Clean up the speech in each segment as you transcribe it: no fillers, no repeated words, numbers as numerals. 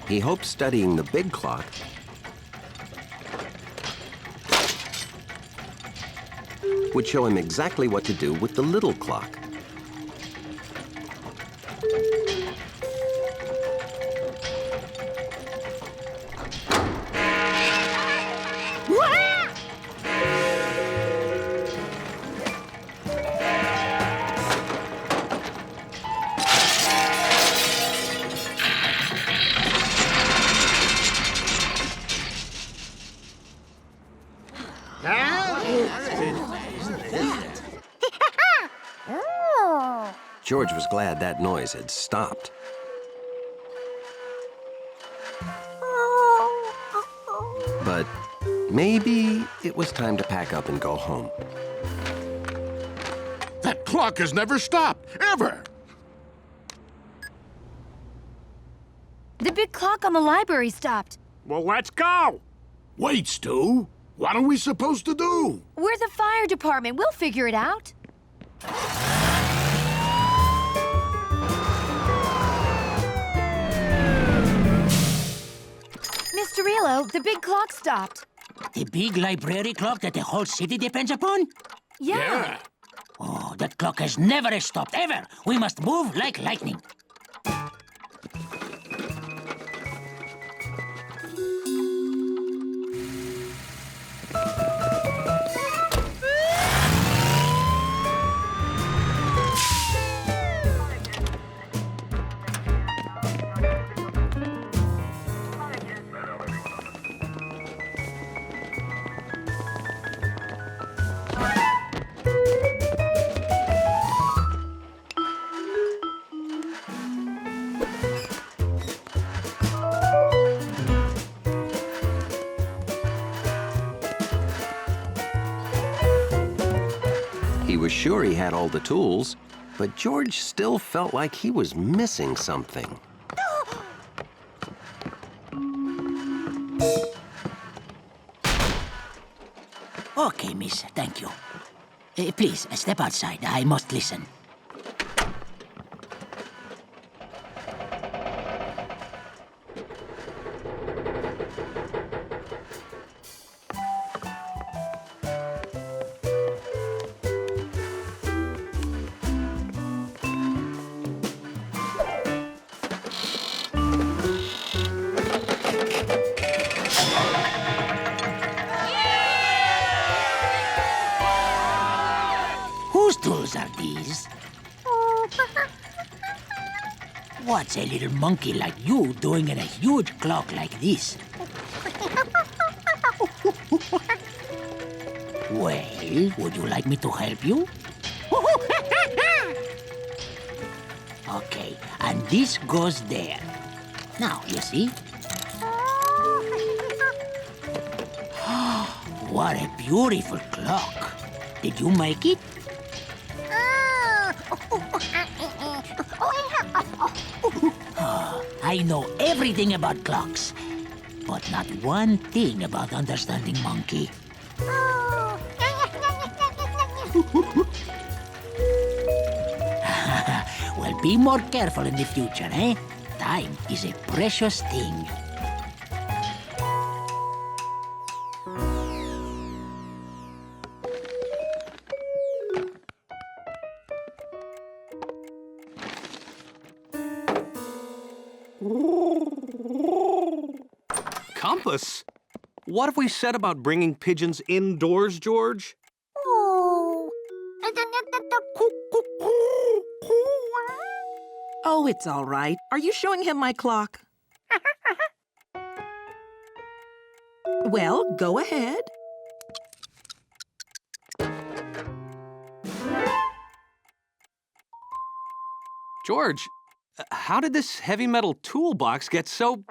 He hoped studying the big clock would show him exactly what to do with the little clock. George was glad that noise had stopped. But maybe it was time to pack up and go home. That clock has never stopped, ever! The big clock on the library stopped. Well, let's go! Wait, Stu. What are we supposed to do? We're the fire department. We'll figure it out. Mr. Relo, the big clock stopped. The big library clock that the whole city depends upon? Yeah. Oh, that clock has never stopped, ever. We must move like lightning. He was sure he had all the tools, but George still felt like he was missing something. Okay, miss, thank you. Please, step outside. I must listen. Whose tools are these? What's a little monkey like you doing in a huge clock like this? Well, would you like me to help you? Okay, and this goes there. Now, you see? What a beautiful clock. Did you make it? I know everything about clocks, but not one thing about understanding monkey. Well, be more careful in the future, eh? Time is a precious thing. Compass? What have we said about bringing pigeons indoors, George? Oh, it's all right. Are you showing him my clock? Well, go ahead. George, how did this heavy metal toolbox get so...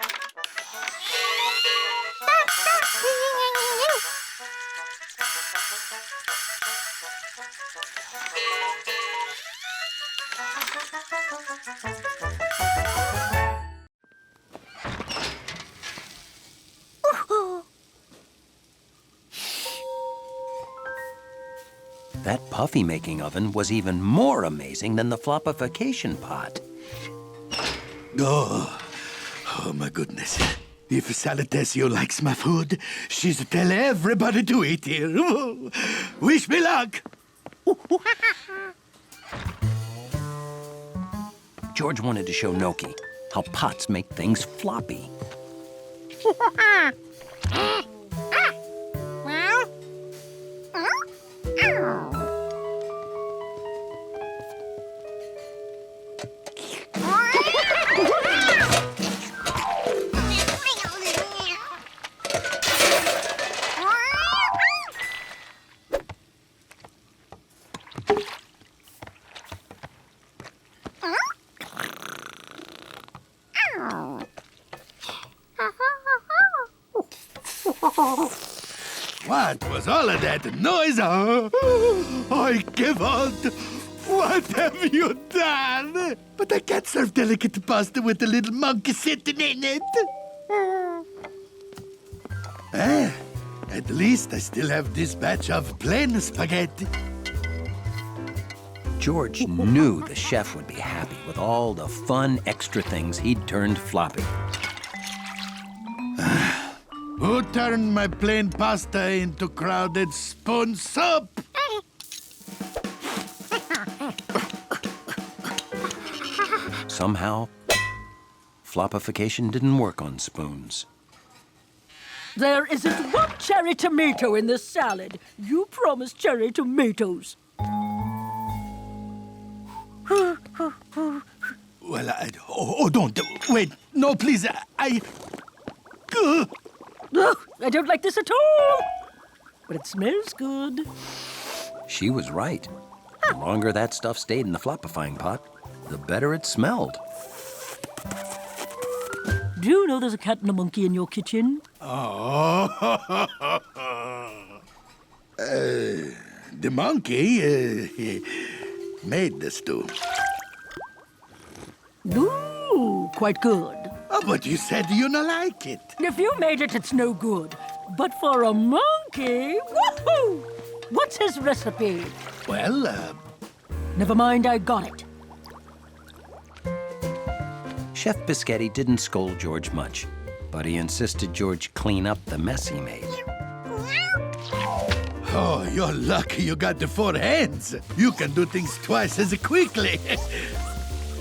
That puffy-making oven was even more amazing than the floppification pot. Ugh. Oh, my goodness. If Salatesio likes my food, she's tell everybody to eat here. Wish me luck. George wanted to show Noki how pots make things floppy. What was all of that noise? I give out. What have you done? But I can't serve delicate pasta with a little monkey sitting in it. At least I still have this batch of plain spaghetti. George knew the chef would be happy with all the fun extra things he'd turned floppy. Who turned my plain pasta into crowded spoon soup? Somehow, floppification didn't work on spoons. There isn't one cherry tomato in this salad. You promised cherry tomatoes. Well, don't. Wait, no, please. Ugh, I don't like this at all. But it smells good. She was right. The longer that stuff stayed in the floppifying pot, the better it smelled. Do you know there's a cat and a monkey in your kitchen? The monkey made the stew. Ooh, quite good. Oh, but you said you don't like it. If you made it, it's no good. But for a monkey, woohoo! What's his recipe? Well, Never mind, I got it. Chef Biscotti didn't scold George much, but he insisted George clean up the mess he made. oh, you're lucky you got the 4 hands. You can do things twice as quickly.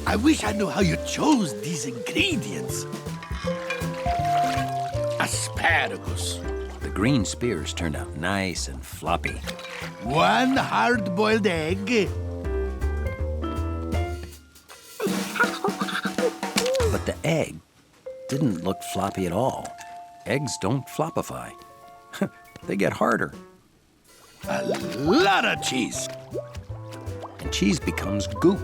I wish I knew how you chose these ingredients. Asparagus. The green spears turned out nice and floppy. 1 hard-boiled egg. But the egg didn't look floppy at all. Eggs don't floppify. They get harder. A lot of cheese. And cheese becomes goop.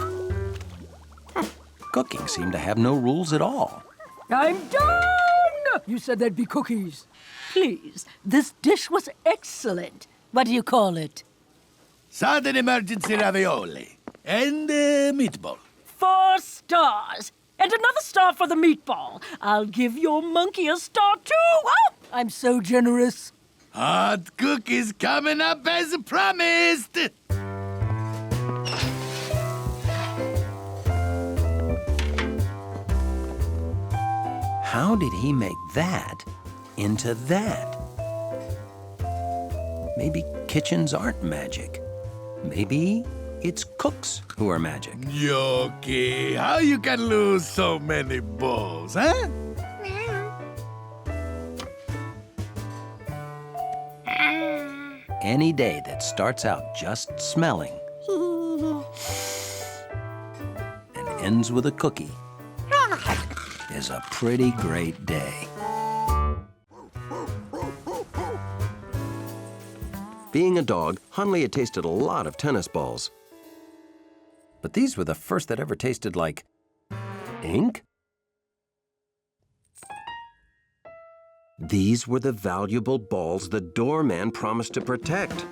Cooking seemed to have no rules at all. I'm done! You said there'd be cookies. Please, this dish was excellent. What do you call it? Sudden emergency ravioli. And meatball. 4 stars. And another star for the meatball. I'll give your monkey a star, too. Oh, I'm so generous. Hot cookies coming up as promised. How did he make that into that? Maybe kitchens aren't magic. Maybe it's cooks who are magic. Yoki, how you can lose so many balls, huh? Any day that starts out just smelling and ends with a cookie is a pretty great day. Being a dog, Hunley had tasted a lot of tennis balls. But these were the first that ever tasted like ink. These were the valuable balls the doorman promised to protect.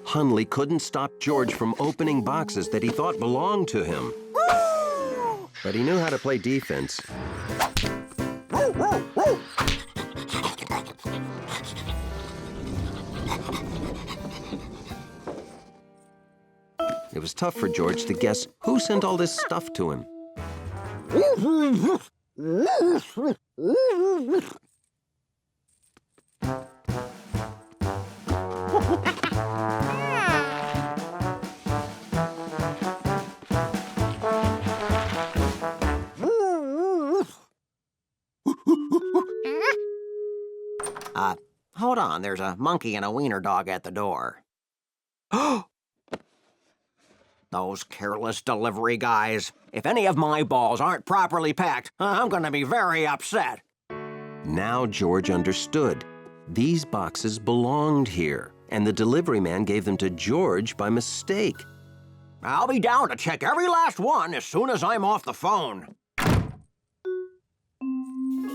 Hunley couldn't stop George from opening boxes that he thought belonged to him. But he knew how to play defense. It was tough for George to guess who sent all this stuff to him. Hold on, there's a monkey and a wiener dog at the door. Those careless delivery guys. If any of my balls aren't properly packed, I'm gonna be very upset. Now George understood. These boxes belonged here, and the delivery man gave them to George by mistake. I'll be down to check every last one as soon as I'm off the phone.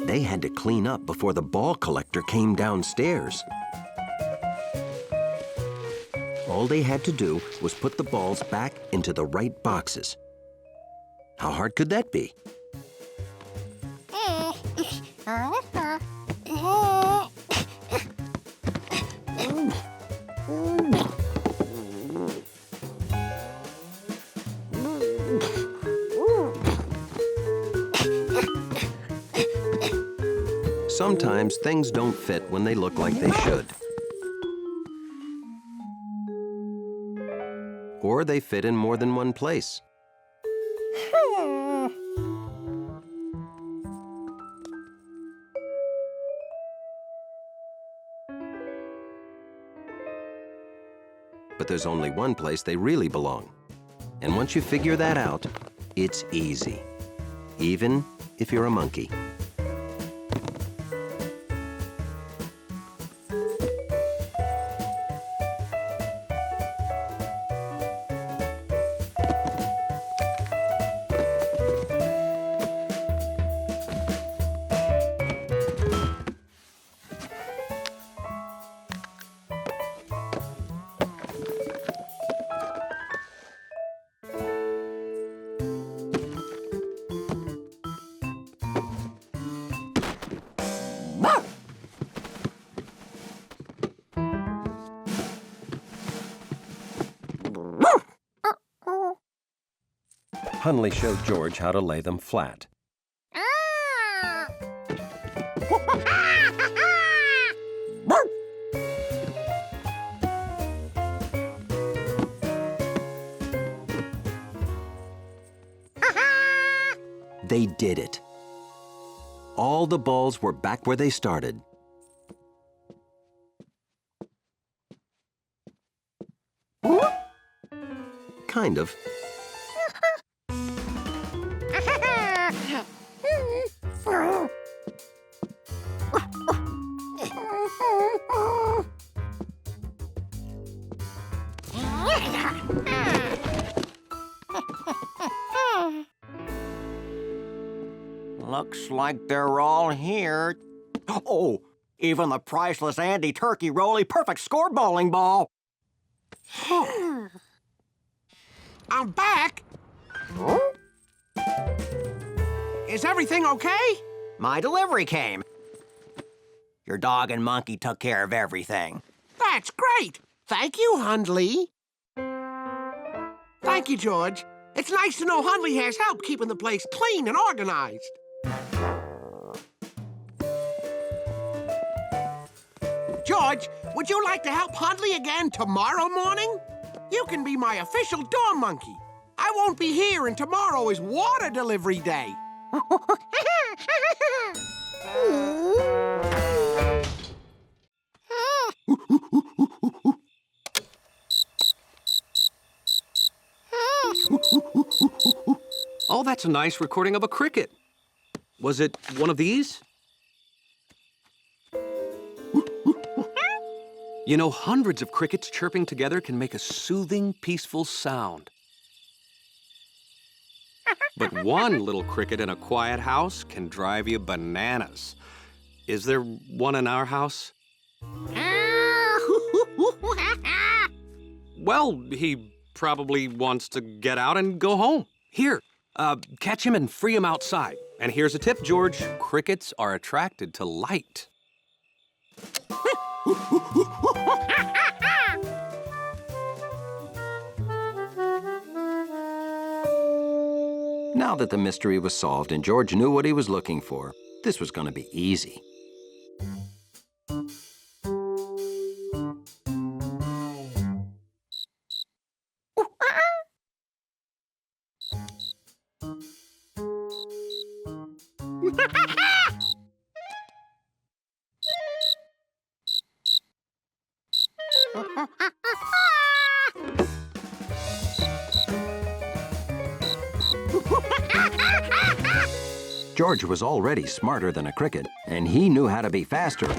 They had to clean up before the ball collector came downstairs. All they had to do was put the balls back into the right boxes. How hard could that be? Sometimes things don't fit when they look like they should. Or they fit in more than one place. But there's only one place they really belong. And once you figure that out, it's easy. Even if you're a monkey. Hunley showed George how to lay them flat. They did it. All the balls were back where they started. Kind of. Looks like they're all here. Oh, even the priceless Andy Turkey Roly Perfect Score bowling ball. I'm back. Is everything okay? My delivery came. Your dog and monkey took care of everything. That's great. Thank you, Hundley. Thank you, George. It's nice to know Hundley has help keeping the place clean and organized. George, would you like to help Hundley again tomorrow morning? You can be my official door monkey. I won't be here, and tomorrow is water delivery day. Oh, that's a nice recording of a cricket. Was it one of these? You know, hundreds of crickets chirping together can make a soothing, peaceful sound. But one little cricket in a quiet house can drive you bananas. Is there one in our house? Well, he probably wants to get out and go home. Here, catch him and free him outside. And here's a tip, George. Crickets are attracted to light. Now that the mystery was solved and George knew what he was looking for, this was going to be easy. George was already smarter than a cricket, and he knew how to be faster.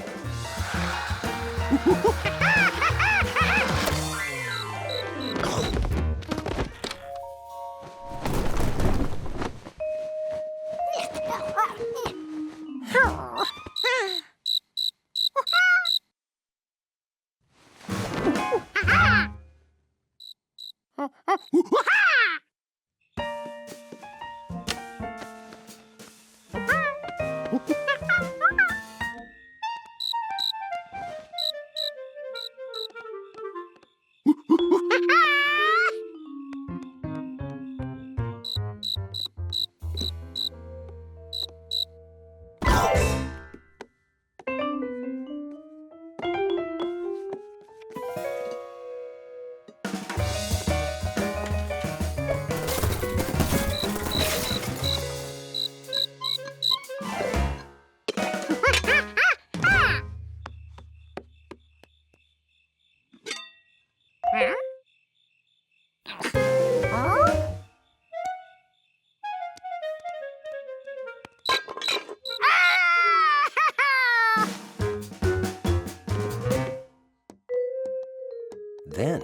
Then,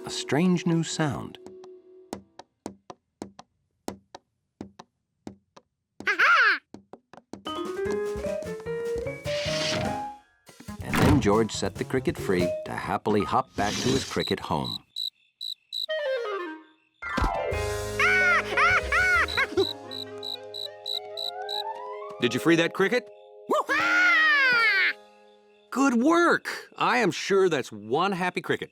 a strange new sound. And then George set the cricket free to happily hop back to his cricket home. Did you free that cricket? Good work! I am sure that's one happy cricket.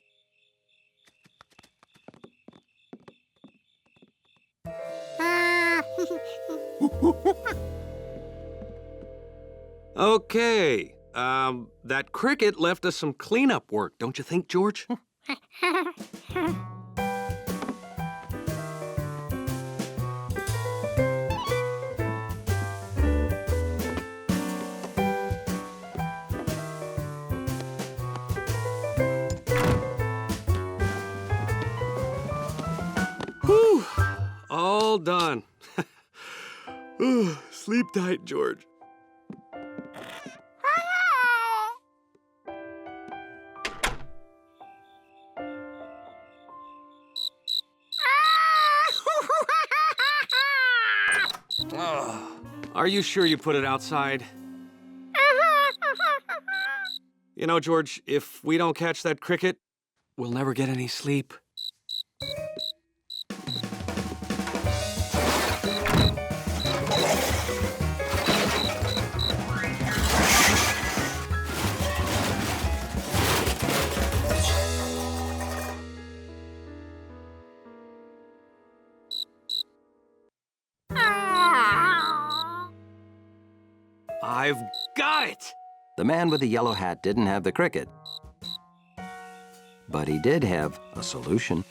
Okay, that cricket left us some cleanup work, don't you think, George? Whew, all done. Ooh, sleep tight, George. Are you sure you put it outside? You know, George, if we don't catch that cricket, we'll never get any sleep. I've got it! The man with the yellow hat didn't have the cricket, but he did have a solution.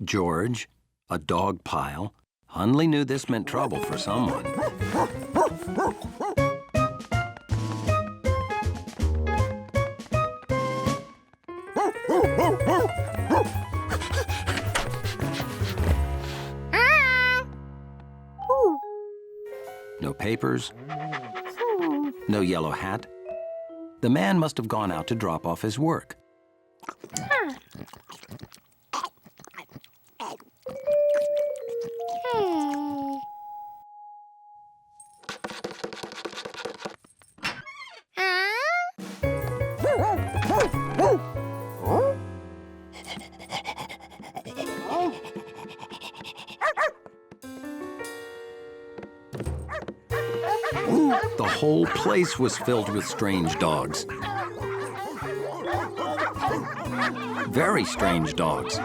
George, a dog pile. Hundley knew this meant trouble for someone. No papers. No yellow hat. The man must have gone out to drop off his work. The whole place was filled with strange dogs. Very strange dogs.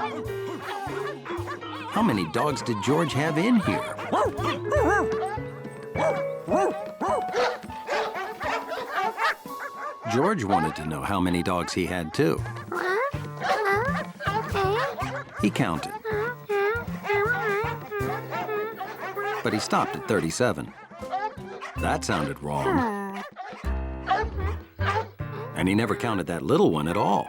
How many dogs did George have in here? George wanted to know how many dogs he had, too. He counted. But he stopped at 37. That sounded wrong. And he never counted that little one at all.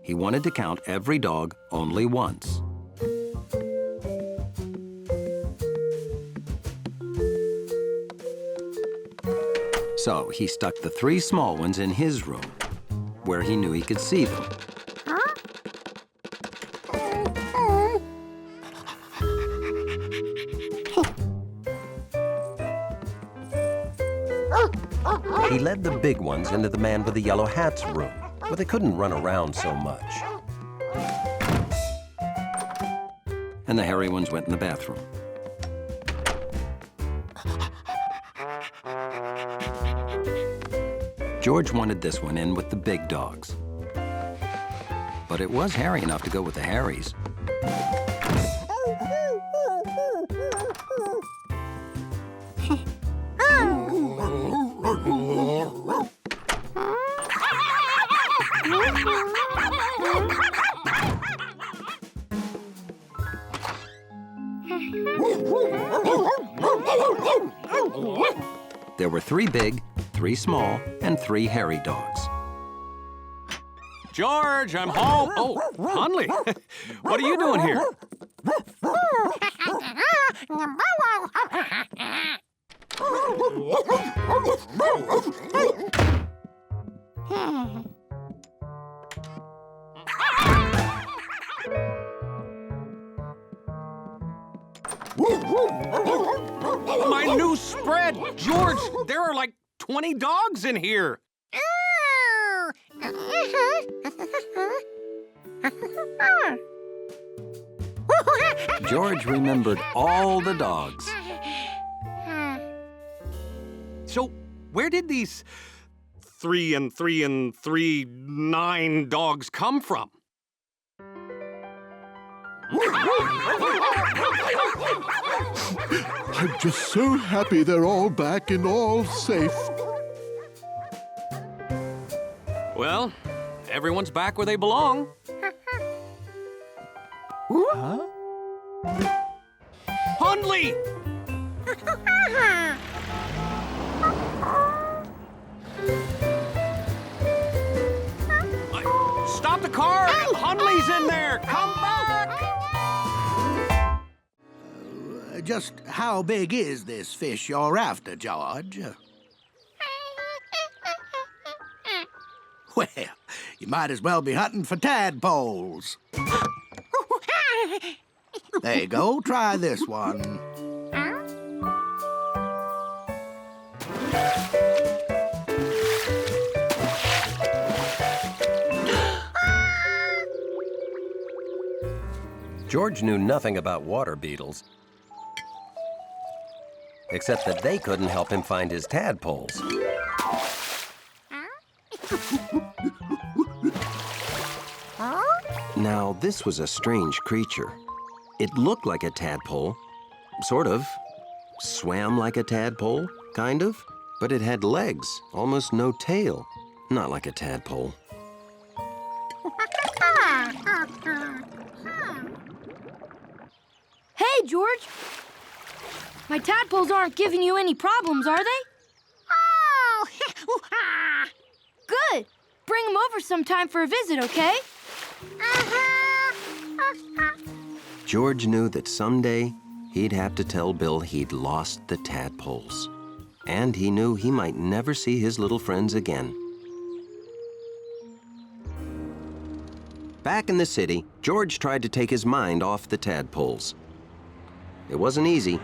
He wanted to count every dog only once. So he stuck the 3 small ones in his room, where he knew he could see them. He led the big ones into the man with the yellow hat's room, where they couldn't run around so much. And the hairy ones went in the bathroom. George wanted this one in with the big dogs. But it was hairy enough to go with the Harrys. There were 3 big, 3 small, and 3 hairy dogs. George, I'm home. Oh, Hundley, what are you doing here? My new spread! George, there are like 20 dogs in here. George remembered all the dogs. So, where did these 3 and 3 and 3, 9 dogs come from? I'm just so happy they're all back and all safe. Well, everyone's back where they belong. Huh? Hundley! Stop the car! Hundley's in there! Come back! Just how big is this fish you're after, George? Well, you might as well be hunting for tadpoles. There you go, try this one. George knew nothing about water beetles, except that they couldn't help him find his tadpoles. Now, this was a strange creature. It looked like a tadpole, sort of. Swam like a tadpole, kind of. But it had legs, almost no tail. Not like a tadpole. Hey, George. My tadpoles aren't giving you any problems, are they? Oh! Good. Bring them over sometime for a visit, okay? George knew that someday he'd have to tell Bill he'd lost the tadpoles. And he knew he might never see his little friends again. Back in the city, George tried to take his mind off the tadpoles. It wasn't easy.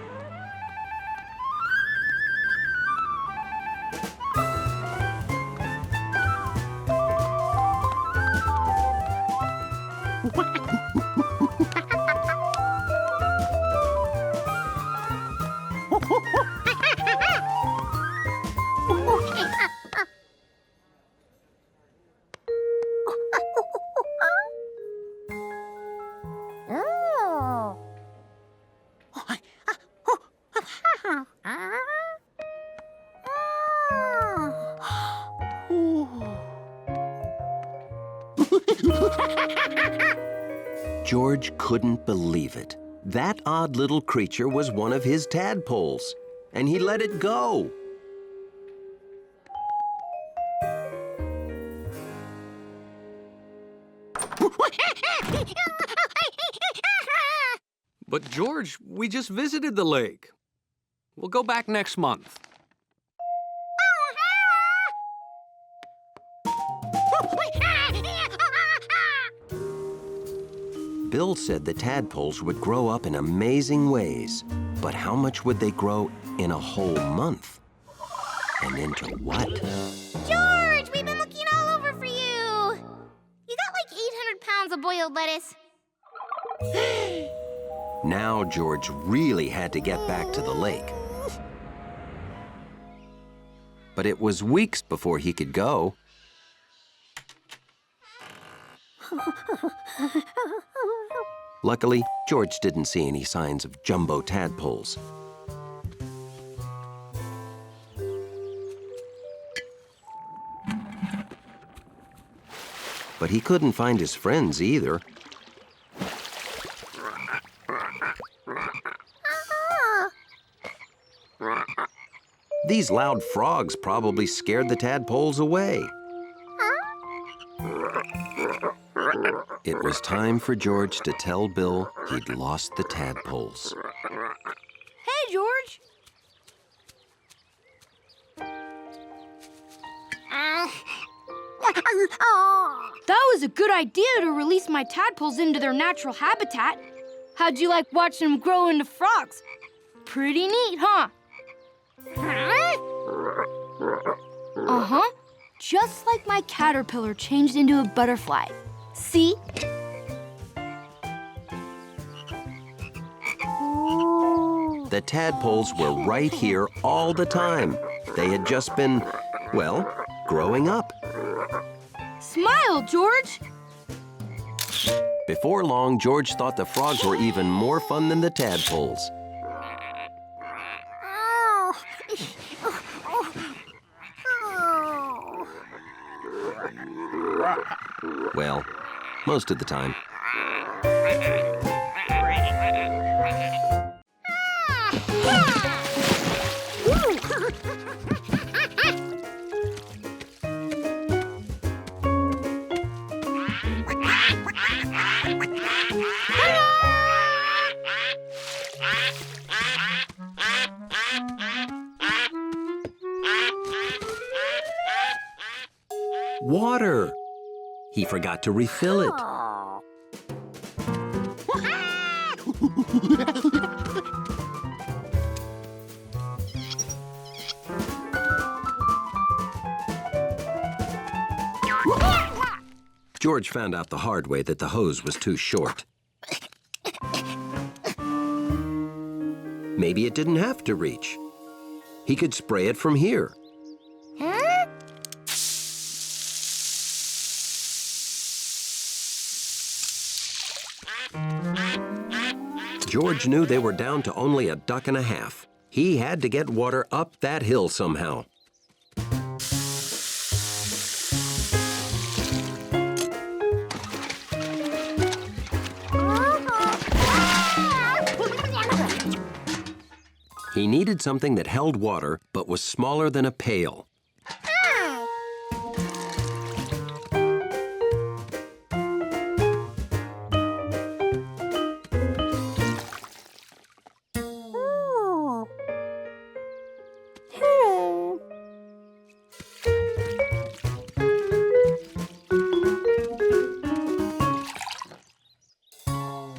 George couldn't believe it. That odd little creature was one of his tadpoles, and he let it go. But George, we just visited the lake. We'll go back next month. Bill said the tadpoles would grow up in amazing ways, but how much would they grow in a whole month? And into what? George, we've been looking all over for you. You got like 800 pounds of boiled lettuce. Now George really had to get back to the lake. But it was weeks before he could go. Luckily, George didn't see any signs of jumbo tadpoles. But he couldn't find his friends either. These loud frogs probably scared the tadpoles away. It was time for George to tell Bill he'd lost the tadpoles. Hey, George. That was a good idea to release my tadpoles into their natural habitat. How'd you like watching them grow into frogs? Pretty neat, huh? Uh-huh. Just like my caterpillar changed into a butterfly. See? The tadpoles were right here all the time. They had just been, well, growing up. Smile, George. Before long, George thought the frogs were even more fun than the tadpoles. Well, most of the time. Water! He forgot to refill it. George found out the hard way that the hose was too short. Maybe it didn't have to reach. He could spray it from here. George knew they were down to only a duck and a half. He had to get water up that hill somehow. He needed something that held water but was smaller than a pail.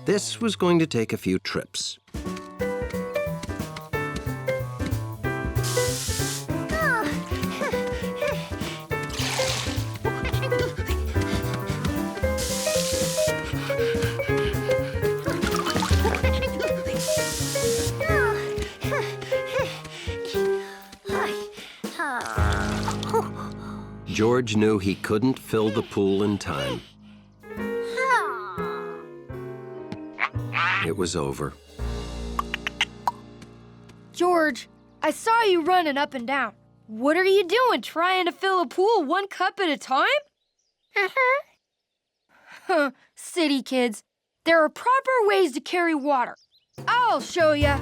This was going to take a few trips. George knew he couldn't fill the pool in time. It was over. George, I saw you running up and down. What are you doing, trying to fill a pool one cup at a time? Huh, city kids. There are proper ways to carry water. I'll show ya.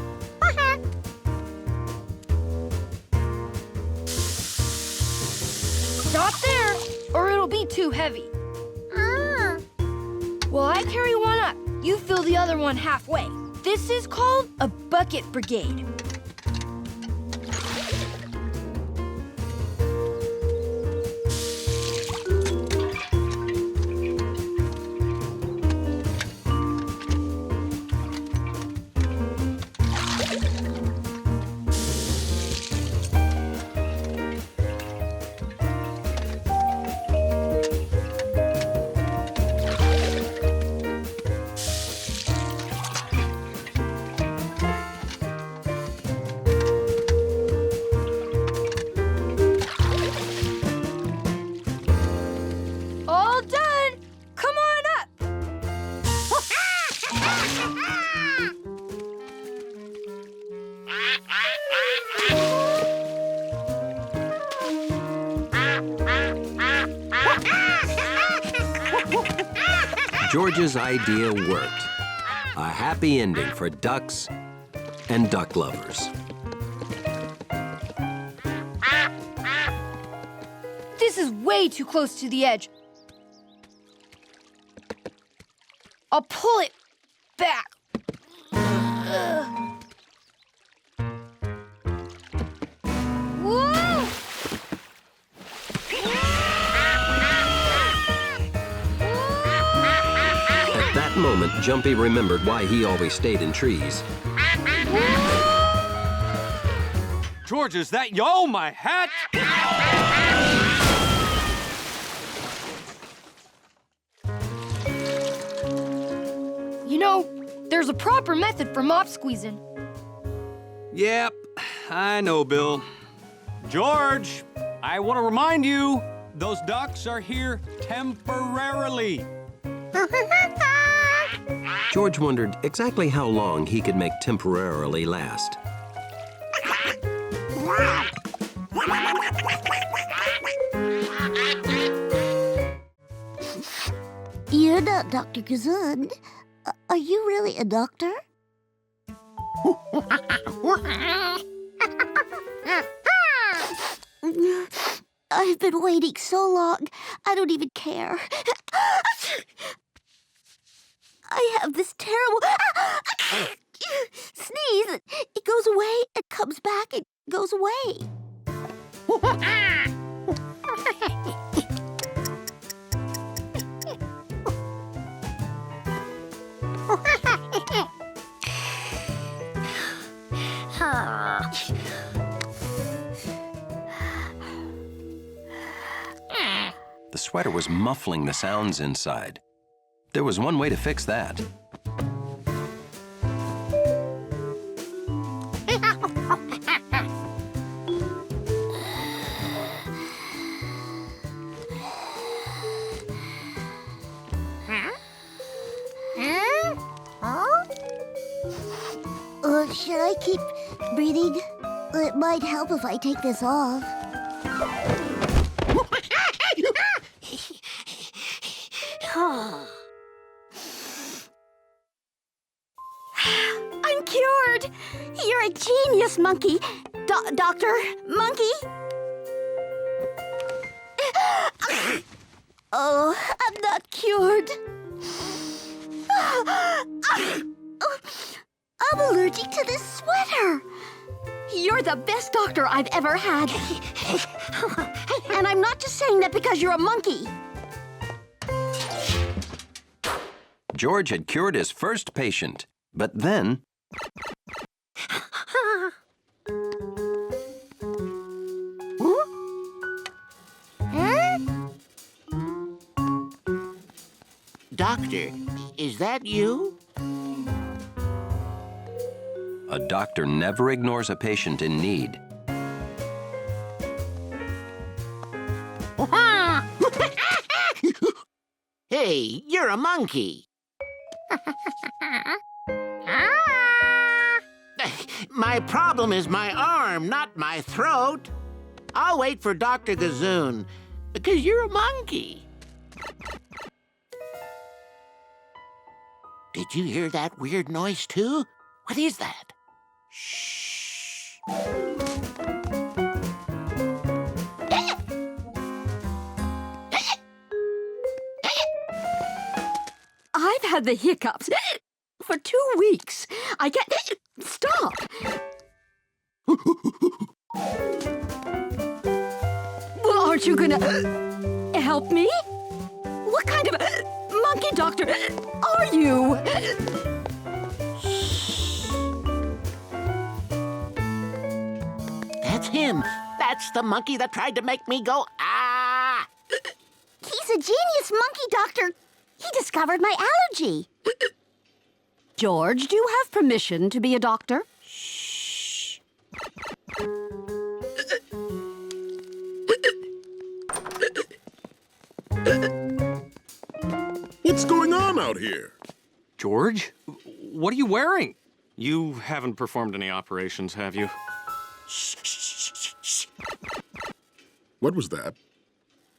Stop there, or it'll be too heavy. Well, I carry one up. You fill the other one halfway. This is called a bucket brigade. All done. Come on up. George's idea worked. A happy ending for ducks and duck lovers. This is way too close to the edge. I'll pull it back. Whoa! At that moment, Jumpy remembered why he always stayed in trees. George, is that you? Oh, my hat! You know, there's a proper method for mop squeezing. Yep, I know, Bill. George, I want to remind you, those ducks are here temporarily. George wondered exactly how long he could make temporarily last. You're not Dr. Kazund. Are you really a doctor? I've been waiting so long, I don't even care. I have this terrible sneeze. It goes away and comes back and goes away. The sweater was muffling the sounds inside. There was one way to fix that. Should I keep breathing? It might help if I take this off. I'm cured! You're a genius, Monkey. Doctor Monkey? Oh, I'm not cured. I'm allergic to this sweater. You're the best doctor I've ever had. And I'm not just saying that because you're a monkey. George had cured his first patient, but then... Doctor, is that you? A doctor never ignores a patient in need. Hey, you're a monkey. My problem is my arm, not my throat. I'll wait for Dr. Gazoon, because you're a monkey. Did you hear that weird noise, too? What is that? Shh. I've had the hiccups for 2 weeks. I can't stop. Well, aren't you gonna help me? What kind of monkey doctor are you? That's him. That's the monkey that tried to make me go, ah! He's a genius monkey doctor. He discovered my allergy. George, do you have permission to be a doctor? Shh. What's going on out here? George, what are you wearing? You haven't performed any operations, have you? What was that?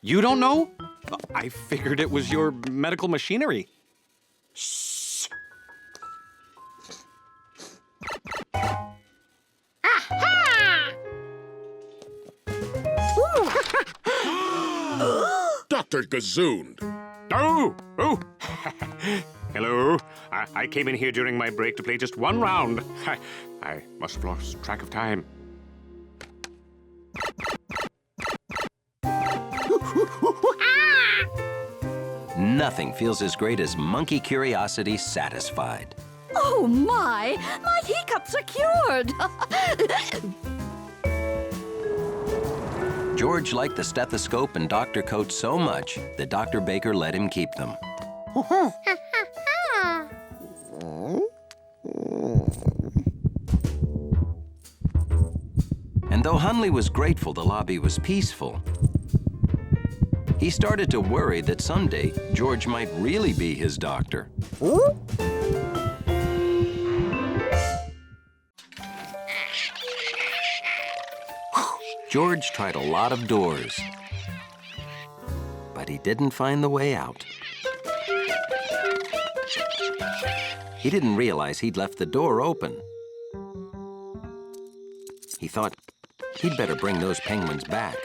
You don't know? I figured it was your medical machinery. Dr. Gazoon. Oh! Hello. I came in here during my break to play just one round. I must have lost track of time. Nothing feels as great as monkey curiosity satisfied. Oh, my hiccups are cured. George liked the stethoscope and doctor coat so much that Dr. Baker let him keep them. And though Hunley was grateful the lobby was peaceful, he started to worry that someday George might really be his doctor. George tried a lot of doors, but he didn't find the way out. He didn't realize he'd left the door open. He thought he'd better bring those penguins back.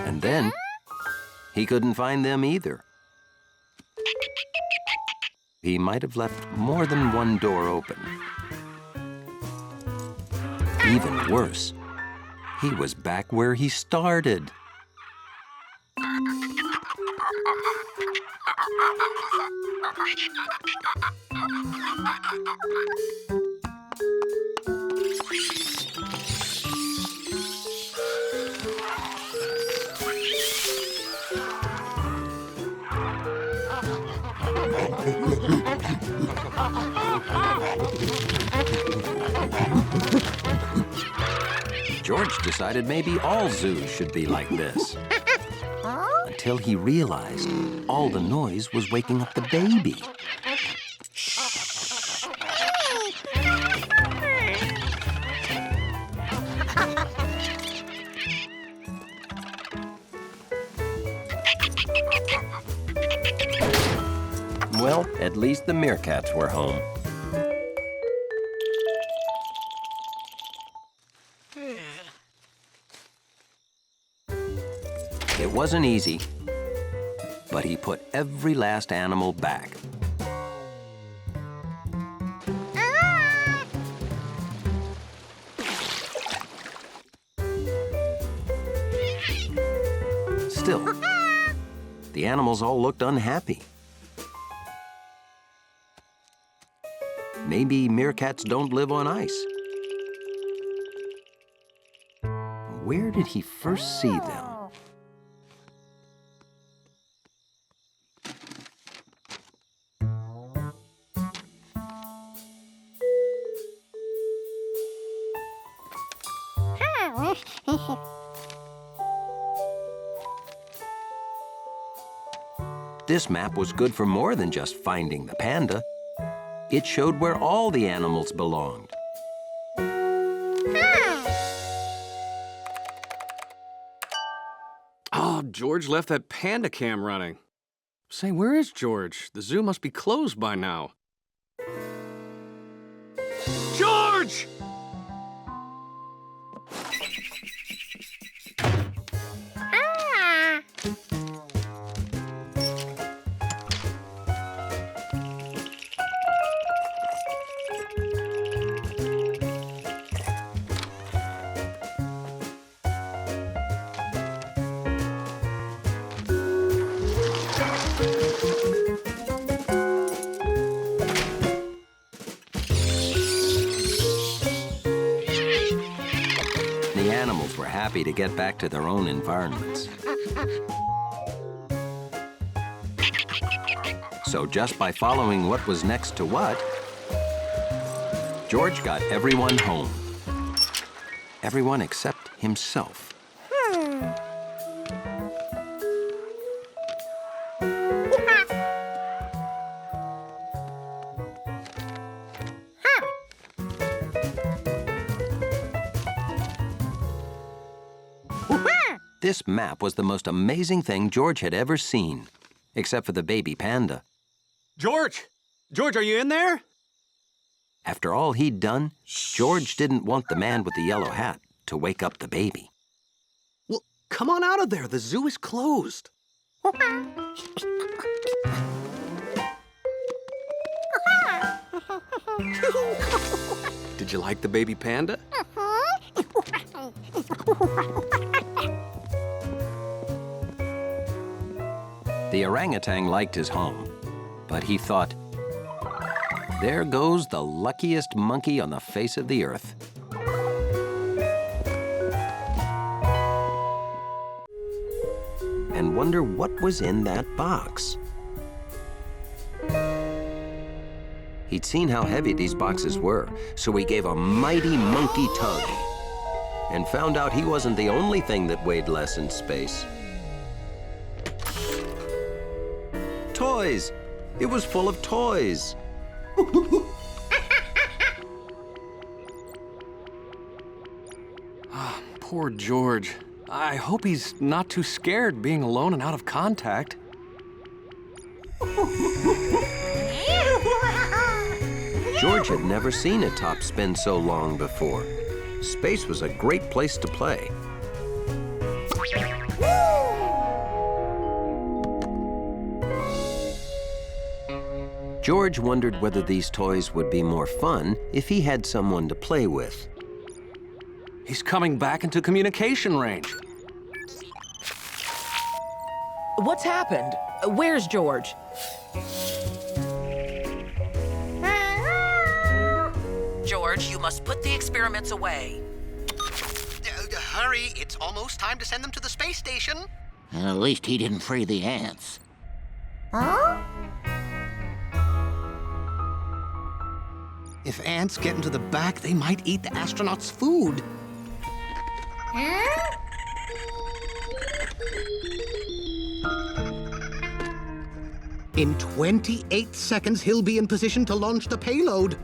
And then he couldn't find them either. He might have left more than one door open. Even worse, he was back where he started. George decided maybe all zoos should be like this. Until he realized all the noise was waking up the baby. Well, at least the meerkats were home. It wasn't easy, but he put every last animal back. Still, the animals all looked unhappy. Maybe meerkats don't live on ice. Where did he first see them? this map was good for more than just finding the panda. It showed where all the animals belonged. Oh, George left that panda cam running. Say, where is George? The zoo must be closed by now. George! The animals were happy to get back to their own environments. So just by following what was next to what, George got everyone home. Everyone except himself. This map was the most amazing thing George had ever seen, except for the baby panda. George! George, are you in there? After all he'd done, George didn't want the man with the yellow hat to wake up the baby. Well, come on out of there. The zoo is closed. Did you like the baby panda? The orangutan liked his home, but he thought, there goes the luckiest monkey on the face of the earth. And wonder what was in that box. He'd seen how heavy these boxes were, so he gave a mighty monkey tug and found out he wasn't the only thing that weighed less in space. Toys! It was full of toys. Poor George. I hope he's not too scared being alone and out of contact. George had never seen a top spin so long before. Space was a great place to play. George wondered whether these toys would be more fun if he had someone to play with. He's coming back into communication range. What's happened? Where's George? George, you must put the experiments away. Hurry, it's almost time to send them to the space station. At least he didn't free the ants. If ants get into the back, they might eat the astronauts' food. In 28 seconds, he'll be in position to launch the payload.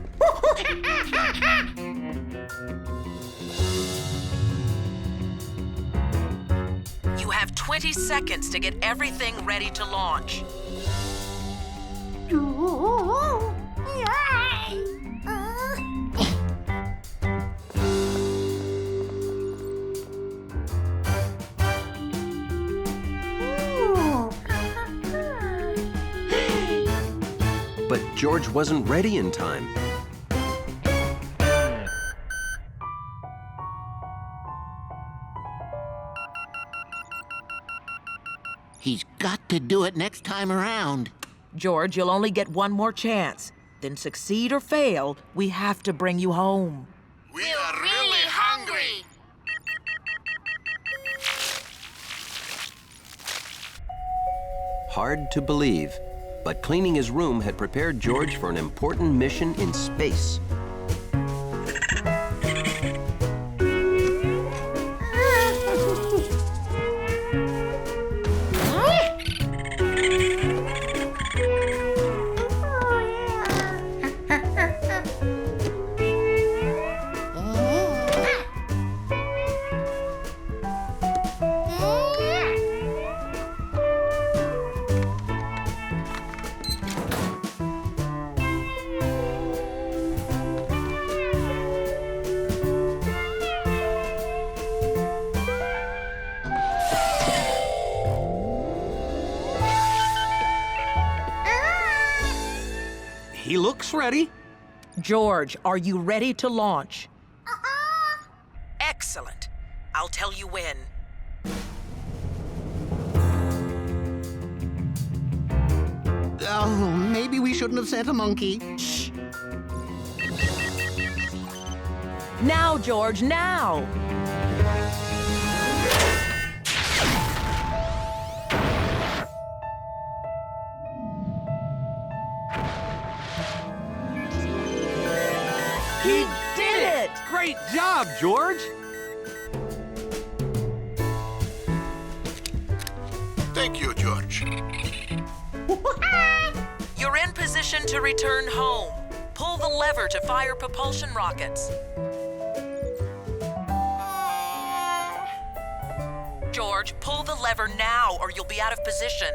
You have 20 seconds to get everything ready to launch. But George wasn't ready in time. He's got to do it next time around. George, you'll only get one more chance. Then succeed or fail, we have to bring you home. We are really hungry. Hard to believe, but cleaning his room had prepared George for an important mission in space. looks ready. George, are you ready to launch? Excellent. I'll tell you when. Oh, maybe we shouldn't have said a monkey. Shh. Now, George, now! He did it! Great job, George! Thank you, George. You're in position to return home. Pull the lever to fire propulsion rockets. George, pull the lever now or you'll be out of position.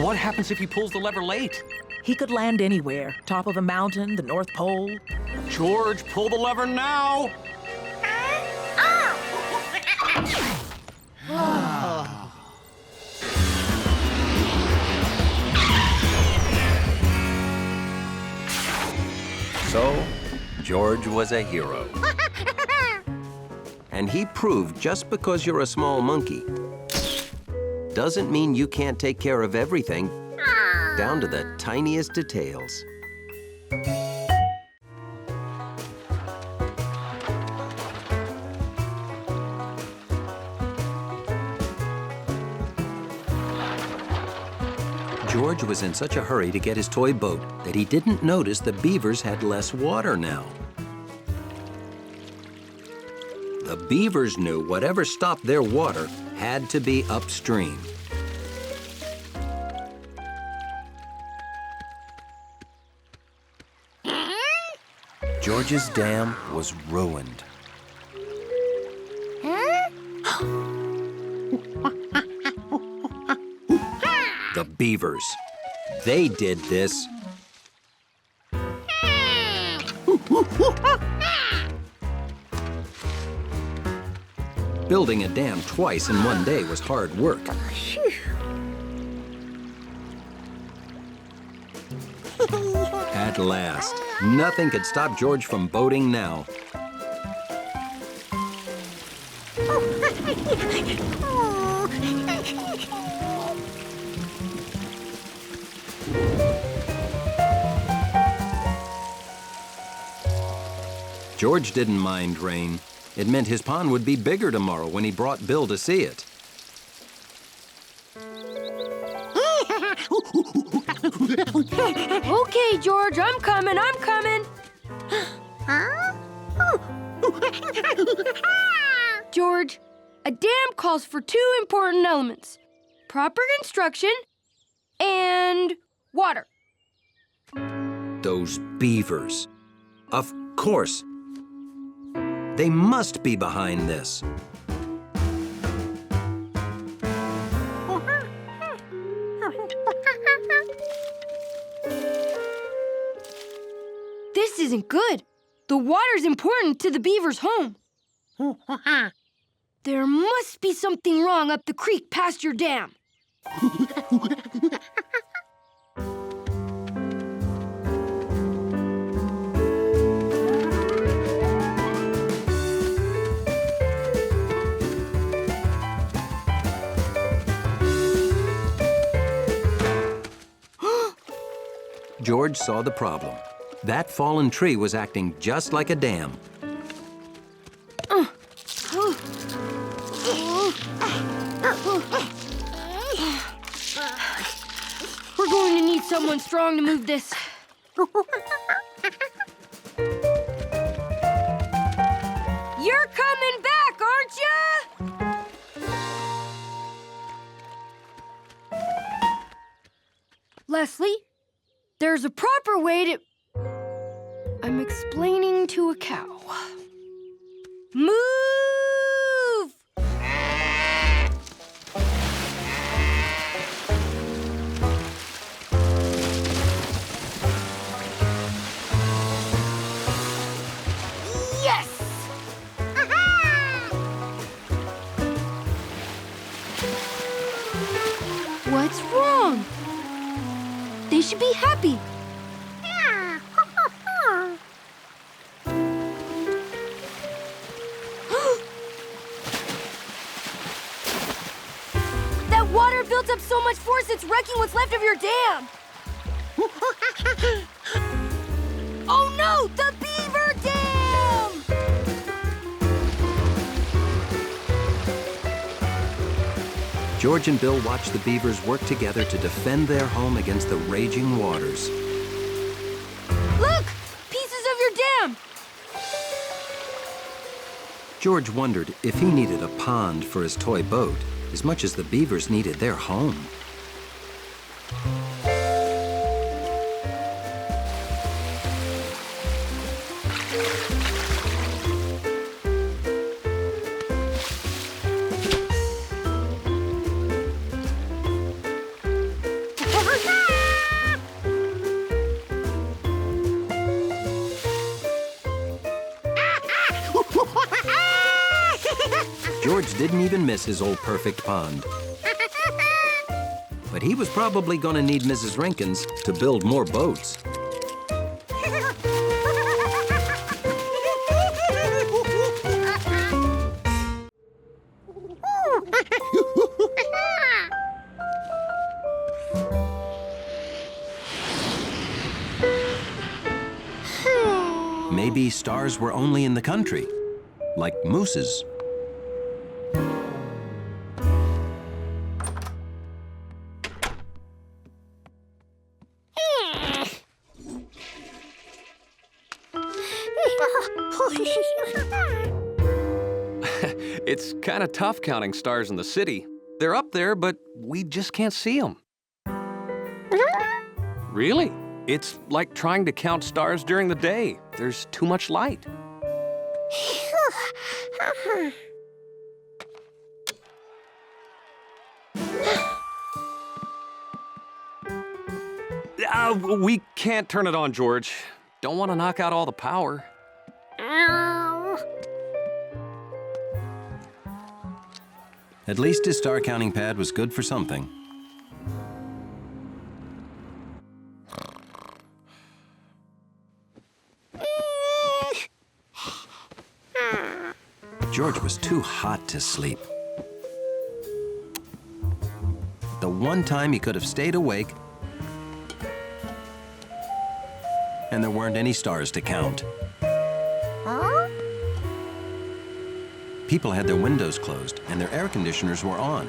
What happens if he pulls the lever late? He could land anywhere. Top of a mountain, the North Pole. George, pull the lever now! So, George was a hero. And he proved just because you're a small monkey doesn't mean you can't take care of everything, down to the tiniest details. George was in such a hurry to get his toy boat that he didn't notice the beavers had less water now. The beavers knew whatever stopped their water had to be upstream. George's dam was ruined. The beavers, they did this. Building a dam twice in one day was hard work. At last, nothing could stop George from boating now. George didn't mind rain. It meant his pond would be bigger tomorrow when he brought Bill to see it. Okay, George, I'm coming. George, a dam calls for two important elements: proper construction and water. Those beavers. Of course. They must be behind this. This isn't good. The water's important to the beaver's home. There must be something wrong up the creek past your dam. George saw the problem. That fallen tree was acting just like a dam. We're going to need someone strong to move this. You're coming back, aren't you? Leslie, there's a proper way to... I'm explaining to a cow. Move! Yes! They should be happy. That water built up so much force it's wrecking what's left of your dam. Oh no, the Beaver Dam! George and Bill watched the beavers work together to defend their home against the raging waters. Look! Pieces of your dam! George wondered if he needed a pond for his toy boat as much as the beavers needed their home. George didn't even miss his old perfect pond. But he was probably going to need Mrs. Rinkins to build more boats. Maybe stars were only in the country, like mooses. It's kind of tough counting stars in the city. They're up there, but we just can't see them. Really? It's like trying to count stars during the day. There's too much light. We can't turn it on, George. Don't want to knock out all the power. At least his star counting pad was good for something. George was too hot to sleep. The one time he could have stayed awake, and there weren't any stars to count. People had their windows closed and their air conditioners were on.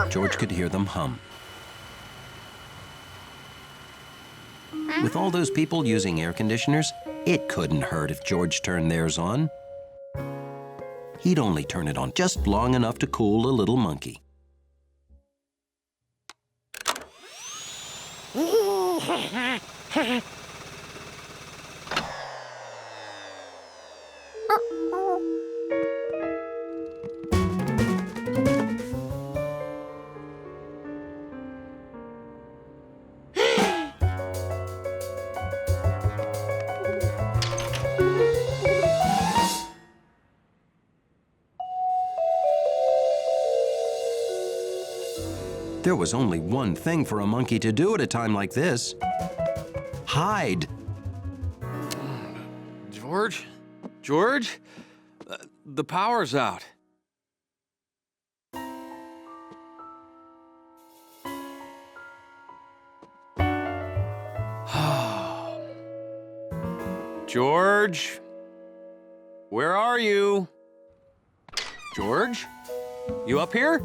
George could hear them hum. With all those people using air conditioners, it couldn't hurt if George turned theirs on. He'd only turn it on just long enough to cool a little monkey. There was only one thing for a monkey to do at a time like this. Hide. George? George? The power's out. George? Where are you? George? You up here?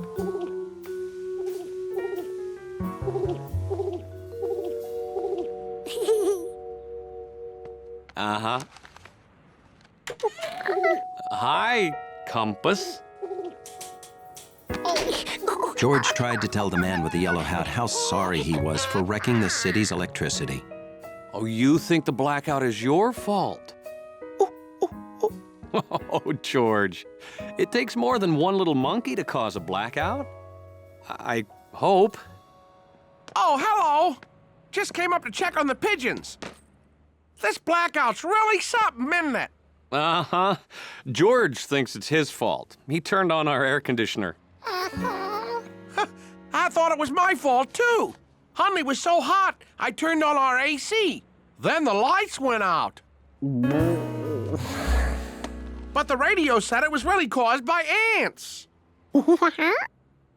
Uh-huh. Hi, Compass. George tried to tell the man with the yellow hat how sorry he was for wrecking the city's electricity. Oh, you think the blackout is your fault? Oh, George. It takes more than one little monkey to cause a blackout. I hope. Oh, hello! Just came up to check on the pigeons. This blackout's really something, isn't it? Uh-huh. George thinks it's his fault. He turned on our air conditioner. I thought it was my fault, too. Hundley was so hot, I turned on our AC. Then the lights went out. But the radio said it was really caused by ants.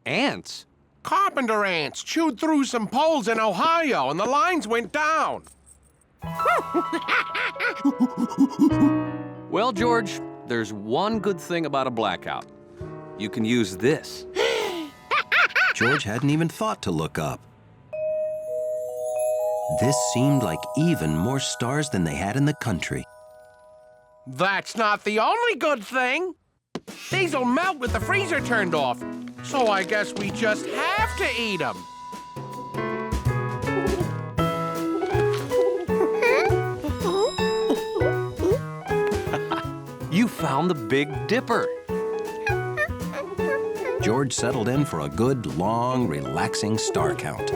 Ants? Carpenter ants chewed through some poles in Ohio, and the lines went down. Well, George, there's one good thing about a blackout. You can use this. George hadn't even thought to look up. This seemed like even more stars than they had in the country. That's not the only good thing. These'll melt with the freezer turned off, so I guess we just have to eat them. You found the Big Dipper. George settled in for a good, long, relaxing star count.